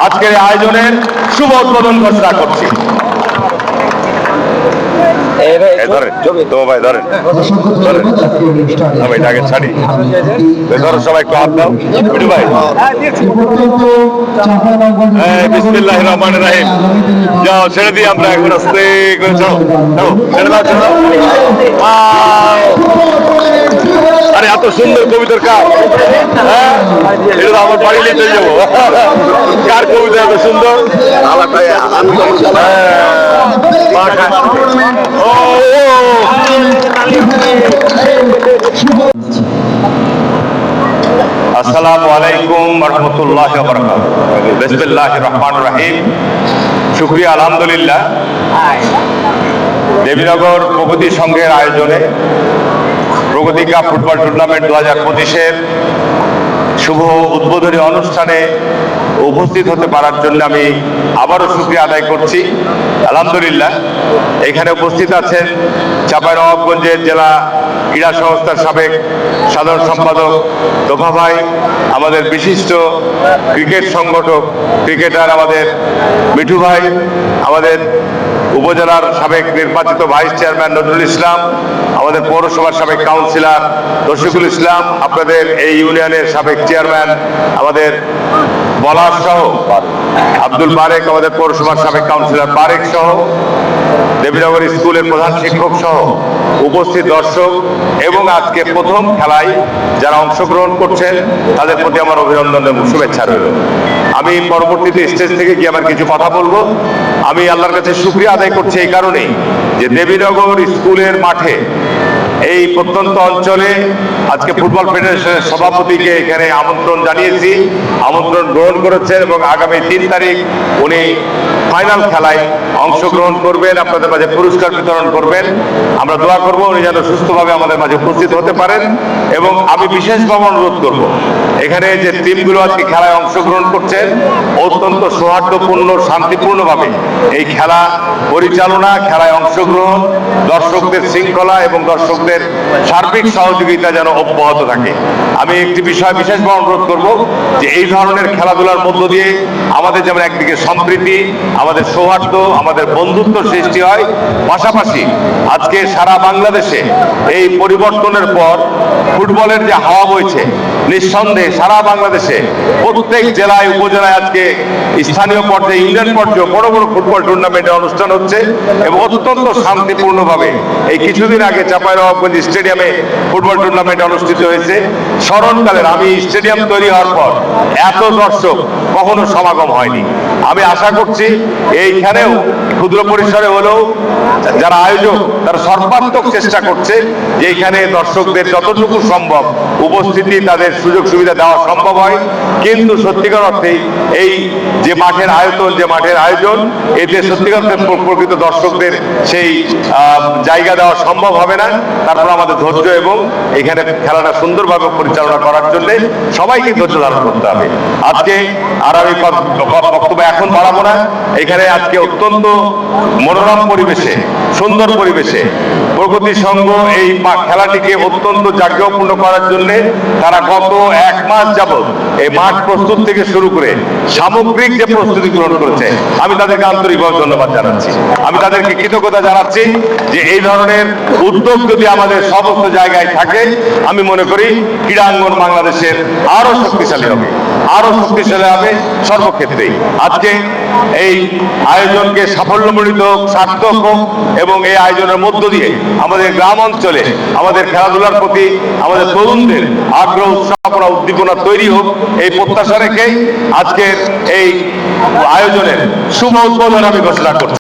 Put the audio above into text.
আজকের আয়োজনের শুভ উদ্বোধন ঘোষণা করছি। সবাই একটু হাত দাও ভাই। বিসমিল্লাহির রহমানির রহিম। যাও ছেড়ে দিই আমরা এখন আস্তে করে ছেড়ে দাও। আরে এত সুন্দর কবিতার কার? হ্যাঁ, এটা তো আমার বাড়ি নিয়ে চলে যাবো। কার কবিতা এত সুন্দর? আসসালামু আলাইকুম ওয়া রাহমাতুল্লাহি ওয়া বারাকাতুহু। বিসমিল্লাহির রহমানির রহিম। শুকরিয়া, আলহামদুলিল্লাহ। দেবীনগর প্রগতি সংঘের আয়োজনে প্রগতি কাপ ফুটবল টুর্নামেন্ট 2025-এর শুভ উদ্বোধনী অনুষ্ঠানে উপস্থিত হতে পারার জন্য আমি আবারও শুকরিয়া আদায় করছি। আলহামদুলিল্লাহ, এখানে উপস্থিত আছেন চাঁপাইনবাবগঞ্জের জেলা ক্রীড়া সংস্থার সাবেক সাধারণ সম্পাদক তোফা ভাই, আমাদের বিশিষ্ট ক্রিকেট সংগঠক ক্রিকেটার আমাদের মিঠু ভাই, আমাদের উপজেলার সাবেক নির্বাচিত ভাইস চেয়ারম্যান নজরুল ইসলাম, আমাদের পৌরসভার সাবেক কাউন্সিলর রশিকুল ইসলাম, আপনাদের এই ইউনিয়নের সাবেক চেয়ারম্যান আমাদের বলার সহ আব্দুল বারেক, আমাদের পৌরসভার সাবেক কাউন্সিলর বারেক সহ দেবীনগর স্কুলের প্রধান শিক্ষক সহ উপস্থিত দর্শক এবং আজকে প্রথম খেলায় যারা অংশগ্রহণ করছেন তাদের প্রতি আমার অভিনন্দন এবং শুভেচ্ছা রইল। আমি পরবর্তীতে স্টেজ থেকে গিয়ে আমার কিছু কথা বলবো। আমি আল্লাহর কাছে শুকরিয়া আদায় করছি এই কারণেই যে দেবীনগর স্কুলের মাঠে এই প্রত্যন্ত অঞ্চলে আজকে ফুটবল ফেডারেশনের সভাপতিকে এখানে আমন্ত্রণ জানিয়েছি, আমন্ত্রণ গ্রহণ করেছেন এবং আগামী 3 তারিখ উনি ফাইনাল খেলায় অংশগ্রহণ করবেন, আপনাদের মাঝে পুরস্কার বিতরণ করবেন। আমরা দোয়া করব উনি যেন সুস্থভাবে আমাদের মাঝে উপস্থিত হতে পারেন। এবং আমি বিশেষভাবে অনুরোধ করব, এখানে যে টিমগুলো আজকে খেলায় অংশগ্রহণ করছেন অত্যন্ত সৌহার্দ্যপূর্ণ শান্তিপূর্ণভাবে এই খেলা পরিচালনা, খেলায় অংশগ্রহণ, দর্শকদের শৃঙ্খলা এবং দর্শকদের সার্বিক সহযোগিতা যেন অব্যাহত থাকে। আমি একটি বিষয় বিশেষভাবে অনুরোধ করব যে এই ধরনের খেলাধুলার মধ্য দিয়ে আমাদের যেমন একদিকে সম্প্রীতি, আমাদের সৌহার্দ্য, আমাদের বন্ধুত্ব সৃষ্টি হয়, পাশাপাশি আজকে সারা বাংলাদেশে এই পরিবর্তনের পর ফুটবলের যে হাওয়া বইছে, নিঃসন্দেহে সারা বাংলাদেশে প্রত্যেক জেলায় উপজেলায় আজকে স্থানীয় পর্যায়ে ইউনিয়ন পর্যায়ে বড় বড় ফুটবল টুর্নামেন্টের অনুষ্ঠান হচ্ছে এবং অত্যন্ত শান্তিপূর্ণভাবে এই কিছুদিন আগে চাঁপাইনবাবগঞ্জ স্টেডিয়ামে ফুটবল টুর্নামেন্ট অনুষ্ঠিত হয়েছে। স্মরণকালের আমি স্টেডিয়াম তৈরি হওয়ার পর এত দর্শক কখনো সমাগম হয়নি। আমি আশা করছি এইখানেও ক্ষুদ্র পরিসরে হলেও যারা আয়োজক তারা সর্বাত্মক চেষ্টা করছে যে এখানে দর্শকদের যতটুকু সম্ভব উপস্থিতি, তাদের সুযোগ সুবিধা দেওয়া সম্ভব হয়। কিন্তু সত্যিকার অর্থে এই যে মাঠের আয়তন, যে মাঠের আয়োজন, এতে সত্যিকার অর্থে প্রকৃত দর্শকদের সেই জায়গা দেওয়া সম্ভব হবে না। তারপর আমাদের ধৈর্য এবং এখানে খেলাটা সুন্দরভাবে পরিচালনা করার জন্য সবাইকে ধৈর্য ধারণ করতে হবে। আজকে আর আমি বক্তব্য এখন বাড়াবো না। এখানে আজকে অত্যন্ত মনোরম পরিবেশে, সুন্দর পরিবেশে প্রগতি সংঘ এই খেলাটিকে অত্যন্ত জাঁকজমকপূর্ণ করার জন্য তারা গত 1 মাস যাবৎ এই মাঠ প্রস্তুত থেকে শুরু করে সামগ্রিক যে প্রস্তুতি গ্রহণ করেছে, আমি তাদেরকে আন্তরিকভাবে ধন্যবাদ জানাচ্ছি। আমি তাদেরকে কৃতজ্ঞতা জানাচ্ছি যে এই ধরনের উদ্যোগ যদি আমাদের সমস্ত জায়গায় থাকে, আমি মনে করি ক্রীড়াঙ্গন বাংলাদেশের আরো শক্তিশালী হবে, আরো শক্তিশালী হবে সর্বক্ষেত্রেই। আজকে এই আয়োজনকে সাফল্যমণ্ডিত হোক, সার্থক হোক এবং এই আয়োজনের মধ্য দিয়ে আমাদের গ্রাম অঞ্চলে আমাদের খেলাধুলার প্রতি আমাদের তরুণদের আগ্রহ, উৎসাহনা, উদ্দীপনা তৈরি হোক, এই প্রত্যাশা রেখেই আজকের এই আয়োজনের শুভ উদ্বোধন আমি ঘোষণা করছি।